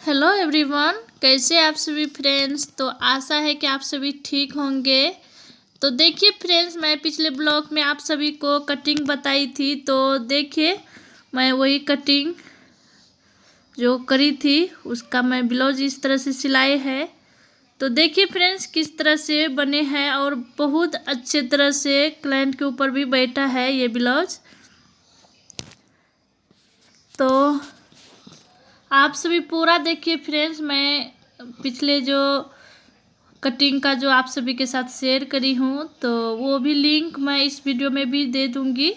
Hello everyone, कैसे आप सभी फ्रेंड्स। तो आशा है कि आप सभी ठीक होंगे। तो देखिए फ्रेंड्स, मैं पिछले ब्लॉग में आप सभी को कटिंग बताई थी। तो देखिए, मैं वही कटिंग जो करी थी उसका मैं ब्लाउज इस तरह से सिलाई है। तो देखिए फ्रेंड्स, किस तरह से बने हैं और बहुत अच्छे तरह से क्लाइंट के ऊपर भी बैठा है ये ब्लाउज। तो आप सभी पूरा देखिए फ्रेंड्स। मैं पिछले जो कटिंग का जो आप सभी के साथ शेयर करी हूँ, तो वो भी लिंक मैं इस वीडियो में भी दे दूँगी।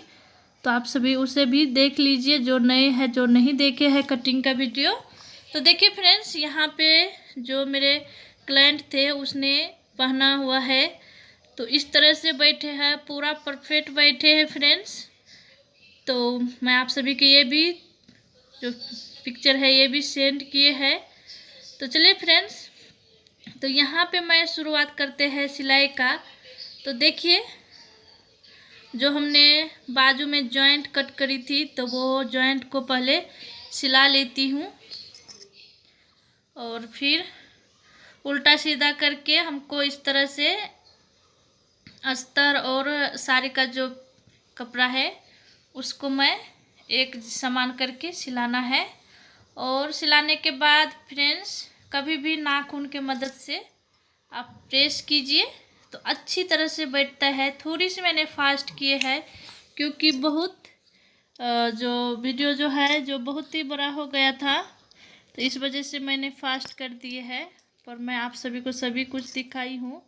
तो आप सभी उसे भी देख लीजिए, जो नए हैं, जो नहीं देखे हैं कटिंग का वीडियो। तो देखिए फ्रेंड्स, यहाँ पे जो मेरे क्लाइंट थे उसने पहना हुआ है। तो इस तरह से बैठे हैं, पूरा परफेक्ट बैठे हैं फ्रेंड्स। तो मैं आप सभी के ये भी जो पिक्चर है ये भी सेंड किए हैं। तो चलिए फ्रेंड्स, तो यहाँ पे मैं शुरुआत करते हैं सिलाई का। तो देखिए, जो हमने बाजू में जॉइंट कट करी थी, तो वो जॉइंट को पहले सिला लेती हूँ और फिर उल्टा सीधा करके हमको इस तरह से अस्तर और साड़ी का जो कपड़ा है उसको मैं एक समान करके सिलाना है। और सिलाने के बाद फ्रेंड्स, कभी भी नाखून के मदद से आप प्रेस कीजिए तो अच्छी तरह से बैठता है। थोड़ी सी मैंने फास्ट किए है क्योंकि बहुत जो वीडियो जो है जो बहुत ही बड़ा हो गया था, तो इस वजह से मैंने फास्ट कर दिए है। पर मैं आप सभी को सभी कुछ दिखाई हूँ।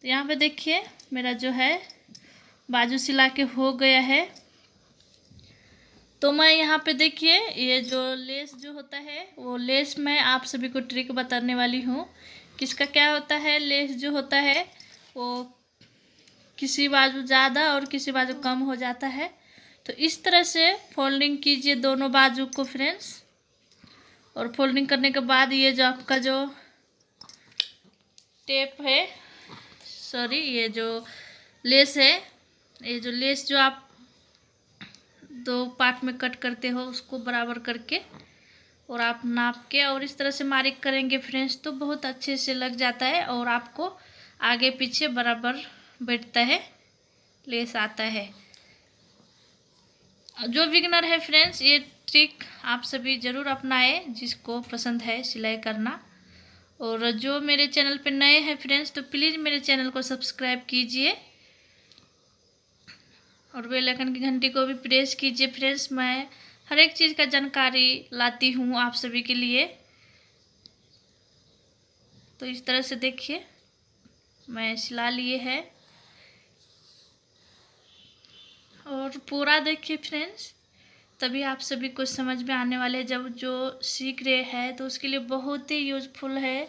तो यहाँ पे देखिए, मेरा जो है बाजू सिला के हो गया है। तो मैं यहाँ पे देखिए, ये जो लेस जो होता है, वो लेस मैं आप सभी को ट्रिक बताने वाली हूँ। किसका क्या होता है, लेस जो होता है वो किसी बाजू ज़्यादा और किसी बाजू कम हो जाता है। तो इस तरह से फोल्डिंग कीजिए दोनों बाजू को फ्रेंड्स। और फोल्डिंग करने के बाद ये जो आपका जो टेप है, सॉरी, ये जो लेस है, ये जो लेस जो आप दो पार्ट में कट करते हो उसको बराबर करके और आप नाप के और इस तरह से मार्क करेंगे फ्रेंड्स, तो बहुत अच्छे से लग जाता है और आपको आगे पीछे बराबर बैठता है, लेस आता है। जो बिगनर है फ्रेंड्स, ये ट्रिक आप सभी ज़रूर अपनाएं जिसको पसंद है सिलाई करना। और जो मेरे चैनल पे नए हैं फ्रेंड्स, तो प्लीज़ मेरे चैनल को सब्सक्राइब कीजिए और बेल आइकन की घंटी को भी प्रेस कीजिए फ्रेंड्स। मैं हर एक चीज़ का जानकारी लाती हूँ आप सभी के लिए। तो इस तरह से देखिए, मैं सिला लिए है और पूरा देखिए फ्रेंड्स, तभी आप सभी को समझ में आने वाले हैं। जब जो सीख रहे हैं तो उसके लिए बहुत ही यूजफुल है।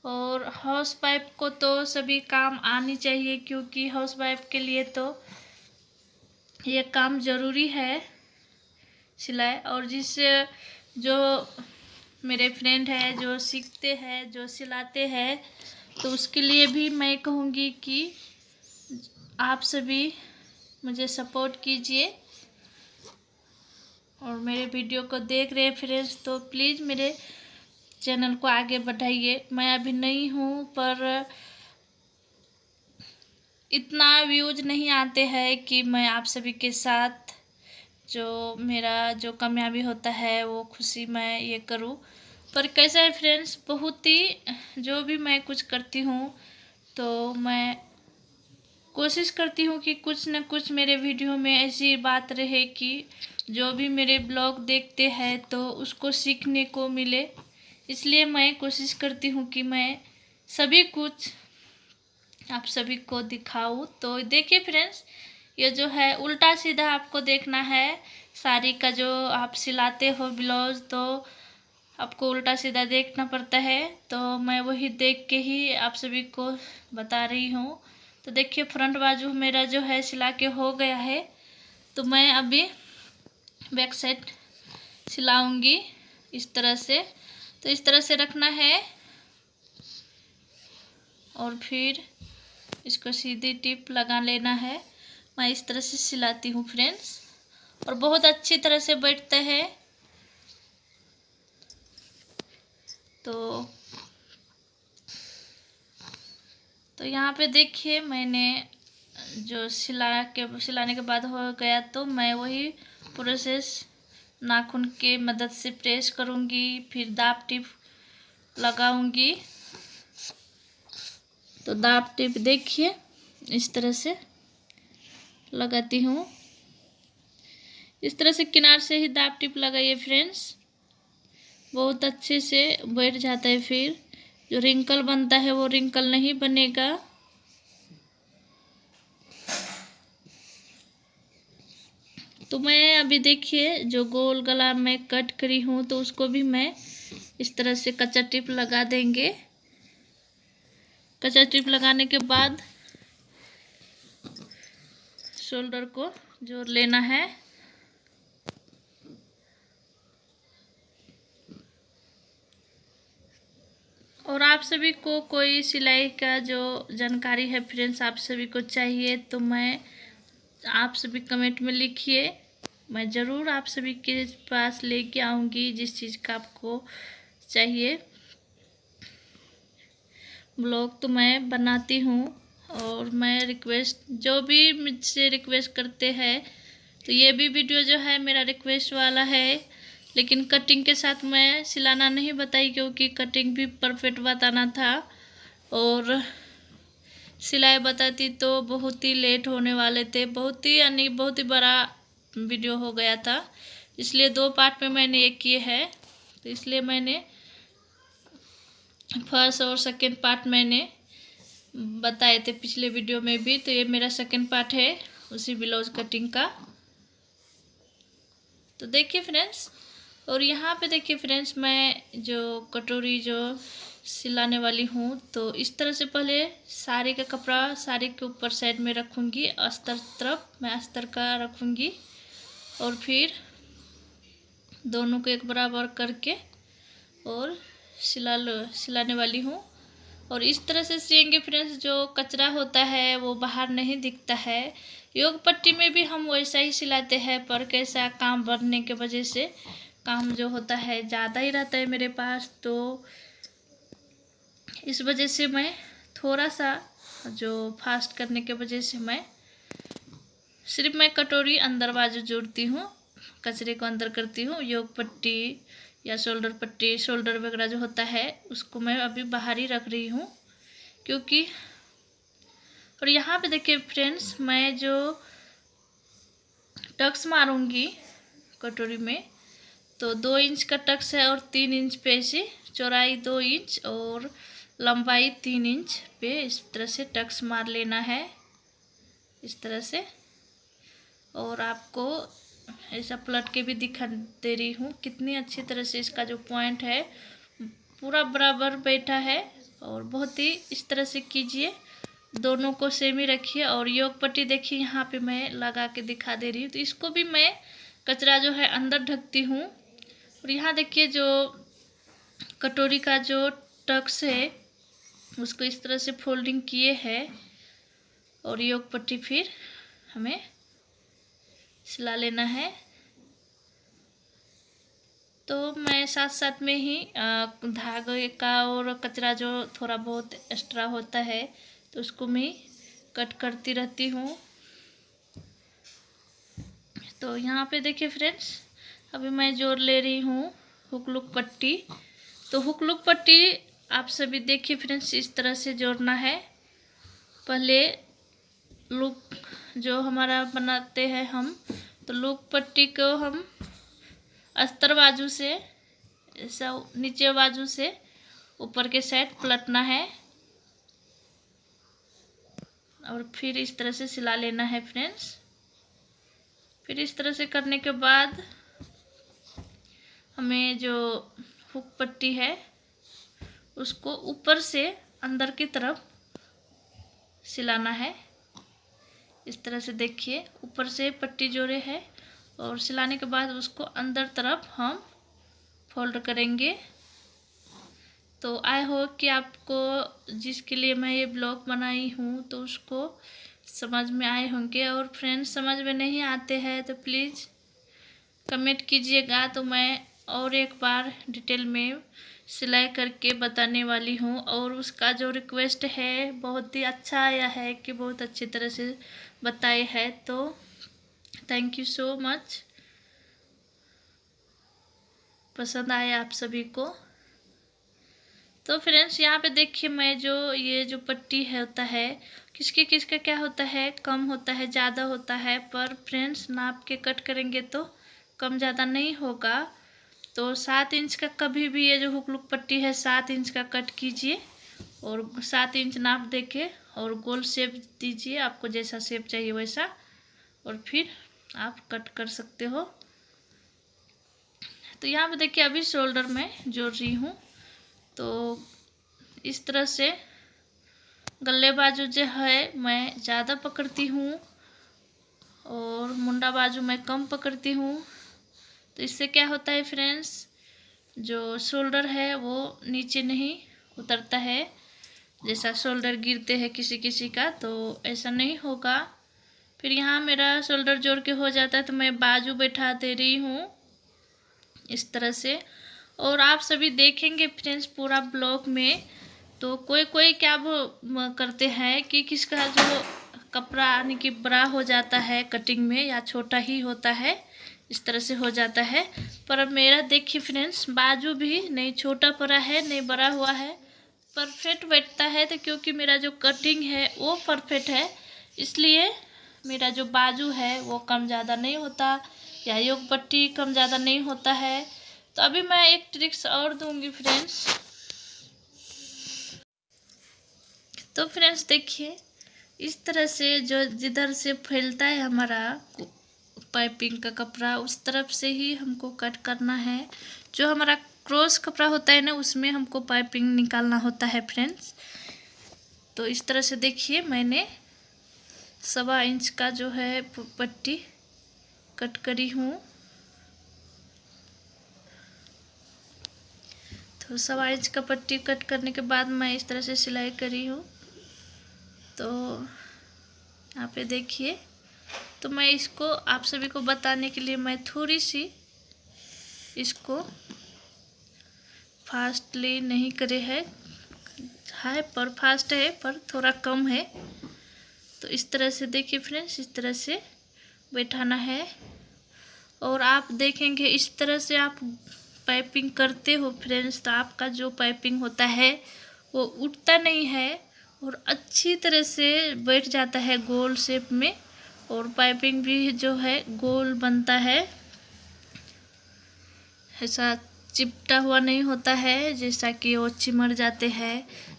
और हाउस वाइफ को तो सभी काम आनी चाहिए, क्योंकि हाउस वाइफ के लिए तो ये काम ज़रूरी है सिलाई। और जिस जो मेरे फ्रेंड है जो सीखते हैं, जो सिलाते हैं, तो उसके लिए भी मैं कहूँगी कि आप सभी मुझे सपोर्ट कीजिए। और मेरे वीडियो को देख रहे हैं फ्रेंड्स, तो प्लीज़ मेरे चैनल को आगे बढ़ाइए। मैं अभी नई हूँ, पर इतना व्यूज नहीं आते हैं कि मैं आप सभी के साथ जो मेरा जो कामयाबी होता है वो खुशी मैं ये करूँ। पर कैसा है फ्रेंड्स, बहुत ही जो भी मैं कुछ करती हूँ तो मैं कोशिश करती हूँ कि कुछ न कुछ मेरे वीडियो में ऐसी बात रहे कि जो भी मेरे ब्लॉग देखते हैं तो उसको सीखने को मिले। इसलिए मैं कोशिश करती हूँ कि मैं सभी कुछ आप सभी को दिखाऊँ। तो देखिए फ्रेंड्स, ये जो है उल्टा सीधा आपको देखना है। साड़ी का जो आप सिलाते हो ब्लाउज, तो आपको उल्टा सीधा देखना पड़ता है। तो मैं वही देख के ही आप सभी को बता रही हूँ। तो देखिए, फ्रंट बाजू मेरा जो है सिला के हो गया है। तो मैं अभी बैक साइड सिलाऊंगी इस तरह से। तो इस तरह से रखना है और फिर इसको सीधी टिप लगा लेना है। मैं इस तरह से सिलाती हूँ फ्रेंड्स और बहुत अच्छी तरह से बैठता है। तो यहाँ पे देखिए मैंने जो सिलाने के बाद हो गया, तो मैं वही प्रोसेस नाखून के मदद से प्रेस करूँगी, फिर दाब टिप लगाऊंगी। तो दाब टिप देखिए इस तरह से लगाती हूँ। इस तरह से किनार से ही दाब टिप लगाइए फ्रेंड्स, बहुत अच्छे से बैठ जाता है। फिर जो रिंकल बनता है वो रिंकल नहीं बनेगा। तो मैं अभी देखिए जो गोल गला में कट करी हूँ, तो उसको भी मैं इस तरह से कच्चा टिप लगा देंगे। कच्चा टिप लगाने के बाद शोल्डर को जोड़ लेना है। और आप सभी को कोई सिलाई का जो जानकारी है फ्रेंड्स, आप सभी को चाहिए तो आप सभी कमेंट में लिखिए, मैं ज़रूर आप सभी के पास लेके आऊँगी जिस चीज़ का आपको चाहिए। ब्लॉग तो मैं बनाती हूँ और मैं रिक्वेस्ट, जो भी मुझसे रिक्वेस्ट करते हैं, तो ये भी वीडियो जो है मेरा रिक्वेस्ट वाला है, लेकिन कटिंग के साथ मैं सिलाना नहीं बताई क्योंकि कटिंग भी परफेक्ट बताना था और सिलाई बताती तो बहुत ही लेट होने वाले थे, बहुत ही बड़ा वीडियो हो गया था। इसलिए 2 पार्ट में मैंने ये किए है। तो इसलिए मैंने फर्स्ट और सेकेंड पार्ट मैंने बताए थे पिछले वीडियो में भी। तो ये मेरा सेकेंड पार्ट है उसी ब्लाउज कटिंग का। तो देखिए फ्रेंड्स, और यहाँ पे देखिए फ्रेंड्स, मैं जो कटोरी जो सिलाने वाली हूँ, तो इस तरह से पहले साड़ी का कपड़ा साड़ी के ऊपर साइड में रखूँगी, अस्तर तरफ मैं अस्तर का रखूँगी और फिर दोनों को एक बराबर करके और सिलाने वाली हूँ। और इस तरह से सिलेंगे फ्रेंड्स, जो कचरा होता है वो बाहर नहीं दिखता है। योग पट्टी में भी हम वैसा ही सिलाते हैं, पर कैसा काम बढ़ने के वजह से काम जो होता है ज़्यादा ही रहता है मेरे पास, तो इस वजह से मैं थोड़ा सा जो फास्ट करने के वजह से मैं सिर्फ कटोरी अंदर बाजू जोड़ती हूँ, कचरे को अंदर करती हूँ। योग पट्टी या शोल्डर पट्टी, शोल्डर वगैरह जो होता है उसको मैं अभी बाहर ही रख रही हूँ क्योंकि। और यहाँ पे देखिए फ्रेंड्स, मैं जो टक्स मारूंगी कटोरी में, तो 2 इंच का टक्स है और 3 इंच पे से चौड़ाई 2 इंच और लंबाई 3 इंच पे इस तरह से टक्स मार लेना है, इस तरह से। और आपको ऐसा पलट के भी दिखा दे रही हूँ कितनी अच्छी तरह से इसका जो पॉइंट है पूरा बराबर बैठा है। और बहुत ही इस तरह से कीजिए, दोनों को सेम ही रखिए। और योग पट्टी देखिए यहाँ पे मैं लगा के दिखा दे रही हूँ, तो इसको भी मैं कचरा जो है अंदर ढकती हूँ। और यहाँ देखिए जो कटोरी का जो टक्स है उसको इस तरह से फोल्डिंग किए है और योग पट्टी फिर हमें सिला लेना है। तो मैं साथ साथ में ही धागे का और कचरा जो थोड़ा बहुत एक्स्ट्रा होता है तो उसको मैं कट करती रहती हूँ। तो यहाँ पे देखिए फ्रेंड्स, अभी मैं जोड़ ले रही हूँ हुक लुक पट्टी। तो हुक लुक पट्टी आप सभी देखिए फ्रेंड्स, इस तरह से जोड़ना है। पहले लुक जो हमारा बनाते हैं हम, तो लुक पट्टी को हम अस्तर बाजू से ऐसा नीचे बाजू से ऊपर के साइड पलटना है और फिर इस तरह से सिला लेना है फ्रेंड्स। फिर इस तरह से करने के बाद हमें जो हुक पट्टी है उसको ऊपर से अंदर की तरफ सिलाना है। इस तरह से देखिए ऊपर से पट्टी जोड़े है और सिलाने के बाद उसको अंदर तरफ हम फोल्ड करेंगे। तो आई होप कि आपको जिसके लिए मैं ये ब्लॉग बनाई हूँ तो उसको समझ में आए होंगे। और फ्रेंड्स समझ में नहीं आते हैं तो प्लीज़ कमेंट कीजिएगा, तो मैं और एक बार डिटेल में सिलाई करके बताने वाली हूँ। और उसका जो रिक्वेस्ट है बहुत ही अच्छा आया है कि बहुत अच्छी तरह से बताए है, तो थैंक यू सो मच। पसंद आया आप सभी को। तो फ्रेंड्स यहाँ पे देखिए, मैं जो ये जो पट्टी है होता है, किसके किसका क्या होता है, कम होता है ज़्यादा होता है, पर फ्रेंड्स नाप के कट करेंगे तो कम ज़्यादा नहीं होगा। तो 7 इंच का कभी भी ये जो हुक लुक पट्टी है 7 इंच का कट कीजिए और 7 इंच नाप देके और गोल शेप दीजिए, आपको जैसा शेप चाहिए वैसा, और फिर आप कट कर सकते हो। तो यहाँ पे देखिए अभी शोल्डर में जोड़ रही हूँ, तो इस तरह से गले बाजू जो है मैं ज़्यादा पकड़ती हूँ और मुंडा बाजू मैं कम पकड़ती हूँ। तो इससे क्या होता है फ्रेंड्स, जो शोल्डर है वो नीचे नहीं उतरता है, जैसा शोल्डर गिरते हैं किसी किसी का, तो ऐसा नहीं होगा। फिर यहाँ मेरा शोल्डर जोड़ के हो जाता है तो मैं बाजू बैठा दे रही हूँ इस तरह से। और आप सभी देखेंगे फ्रेंड्स पूरा ब्लॉग में, तो कोई कोई क्या करते हैं कि किसका जो कपड़ा यानी कि बड़ा हो जाता है कटिंग में या छोटा ही होता है, इस तरह से हो जाता है। पर अब मेरा देखिए फ्रेंड्स बाजू भी नहीं छोटा पड़ा है नहीं बड़ा हुआ है, परफेक्ट बैठता है। तो क्योंकि मेरा जो कटिंग है वो परफेक्ट है, इसलिए मेरा जो बाजू है वो कम ज़्यादा नहीं होता या योग पट्टी कम ज़्यादा नहीं होता है। तो अभी मैं एक ट्रिक्स और दूंगी फ्रेंड्स। तो फ्रेंड्स देखिए इस तरह से जो जिधर से फैलता है हमारा पाइपिंग का कपड़ा उस तरफ से ही हमको कट करना है। जो हमारा क्रॉस कपड़ा होता है ना उसमें हमको पाइपिंग निकालना होता है फ्रेंड्स। तो इस तरह से देखिए मैंने 1.25 इंच का जो है पट्टी कट करी हूँ। तो 1.25 इंच का पट्टी कट करने के बाद मैं इस तरह से सिलाई करी हूँ। तो यहाँ पे देखिए, तो मैं इसको आप सभी को बताने के लिए मैं थोड़ी सी इसको फास्टली नहीं करे है पर फास्ट है पर थोड़ा कम है। तो इस तरह से देखिए फ्रेंड्स इस तरह से बैठाना है। और आप देखेंगे इस तरह से आप पाइपिंग करते हो फ्रेंड्स, तो आपका जो पाइपिंग होता है वो उठता नहीं है और अच्छी तरह से बैठ जाता है गोल शेप में, और पाइपिंग भी जो है गोल बनता है, ऐसा चिपटा हुआ नहीं होता है जैसा कि वो चिमड़ जाते हैं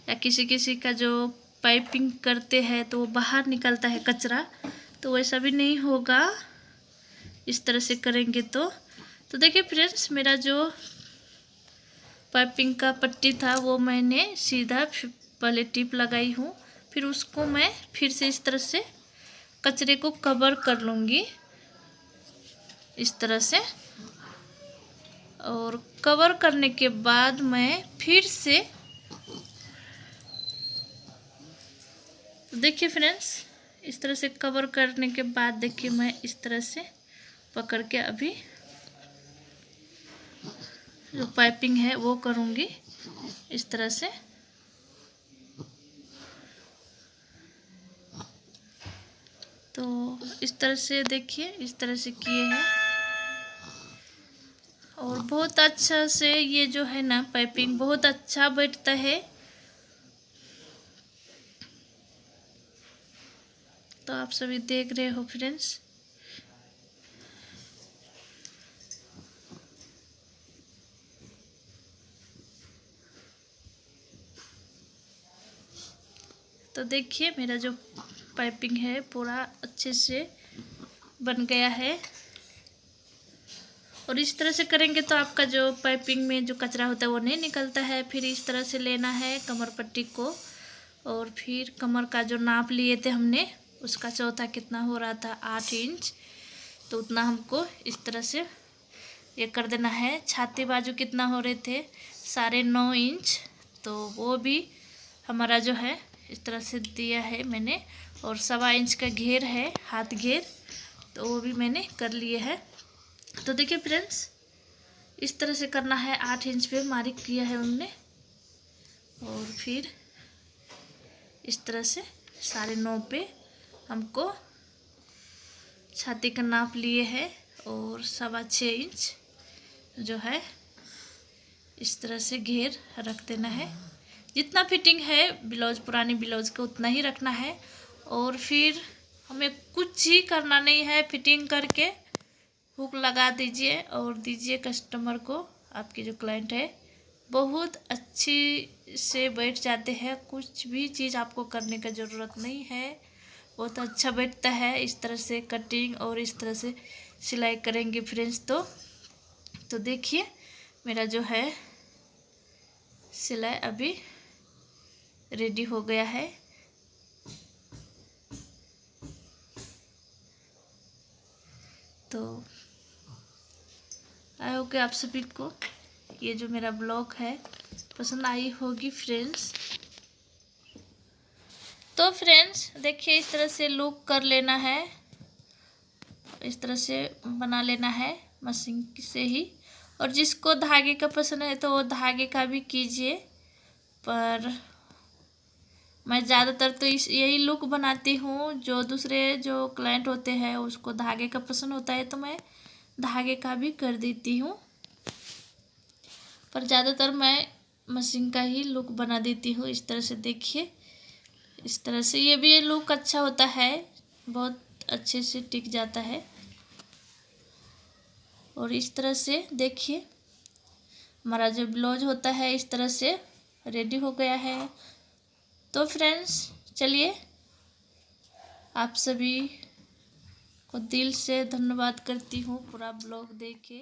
या किसी किसी का जो पाइपिंग करते हैं तो वो बाहर निकलता है कचरा, तो वैसा भी नहीं होगा इस तरह से करेंगे तो देखिए फ्रेंड्स मेरा जो पाइपिंग का पट्टी था वो मैंने सीधा पहले टिप लगाई हूँ, फिर उसको मैं फिर से इस तरह से कचरे को कवर कर लूँगी इस तरह से। और कवर करने के बाद मैं फिर से देखिए फ्रेंड्स इस तरह से कवर करने के बाद देखिए मैं इस तरह से पकड़ के अभी जो पाइपिंग है वो करूँगी इस तरह से। तो इस तरह से देखिए इस तरह से किए हैं और बहुत अच्छा से ये जो है ना पाइपिंग बहुत अच्छा बैठता है। तो आप सभी देख रहे हो फ्रेंड्स। तो देखिए मेरा जो पाइपिंग है पूरा अच्छे से बन गया है। और इस तरह से करेंगे तो आपका जो पाइपिंग में जो कचरा होता है वो नहीं निकलता है। फिर इस तरह से लेना है कमर पट्टी को, और फिर कमर का जो नाप लिए थे हमने उसका चौथा कितना हो रहा था 8 इंच, तो उतना हमको इस तरह से ये कर देना है। छाती बाजू कितना हो रहे थे 9.5 इंच, तो वो भी हमारा जो है इस तरह से दिया है मैंने। और 1.25 इंच का घेर है हाथ घेर, तो वो भी मैंने कर लिए है। तो देखिए फ्रेंड्स इस तरह से करना है। 8 इंच पे मार्क किया है हमने और फिर इस तरह से 9.5 पे हमको छाती का नाप लिए है और 6.25 इंच जो है इस तरह से घेर रख देना है। जितना फिटिंग है ब्लाउज, पुरानी ब्लाउज का उतना ही रखना है। और फिर हमें कुछ ही करना नहीं है, फिटिंग करके हुक लगा दीजिए और दीजिए कस्टमर को। आपके जो क्लाइंट है बहुत अच्छी से बैठ जाते हैं, कुछ भी चीज़ आपको करने का ज़रूरत नहीं है, बहुत अच्छा बैठता है। इस तरह से कटिंग और इस तरह से सिलाई करेंगे फ्रेंड्स तो देखिए मेरा जो है सिलाई अभी रेडी हो गया है। तो आई होप कि आप सभी को ये जो मेरा ब्लॉग है पसंद आई होगी फ्रेंड्स। तो फ्रेंड्स देखिए इस तरह से लुक कर लेना है, इस तरह से बना लेना है मशीन से ही। और जिसको धागे का पसंद है तो वो धागे का भी कीजिए, पर मैं ज़्यादातर तो यही लुक बनाती हूँ। जो दूसरे जो क्लाइंट होते हैं उसको धागे का पसंद होता है तो मैं धागे का भी कर देती हूँ, पर ज़्यादातर मैं मशीन का ही लुक बना देती हूँ। इस तरह से देखिए, इस तरह से ये भी लुक अच्छा होता है, बहुत अच्छे से टिक जाता है। और इस तरह से देखिए हमारा जो ब्लाउज होता है इस तरह से रेडी हो गया है। तो फ्रेंड्स चलिए आप सभी को दिल से धन्यवाद करती हूँ पूरा ब्लॉग देखे।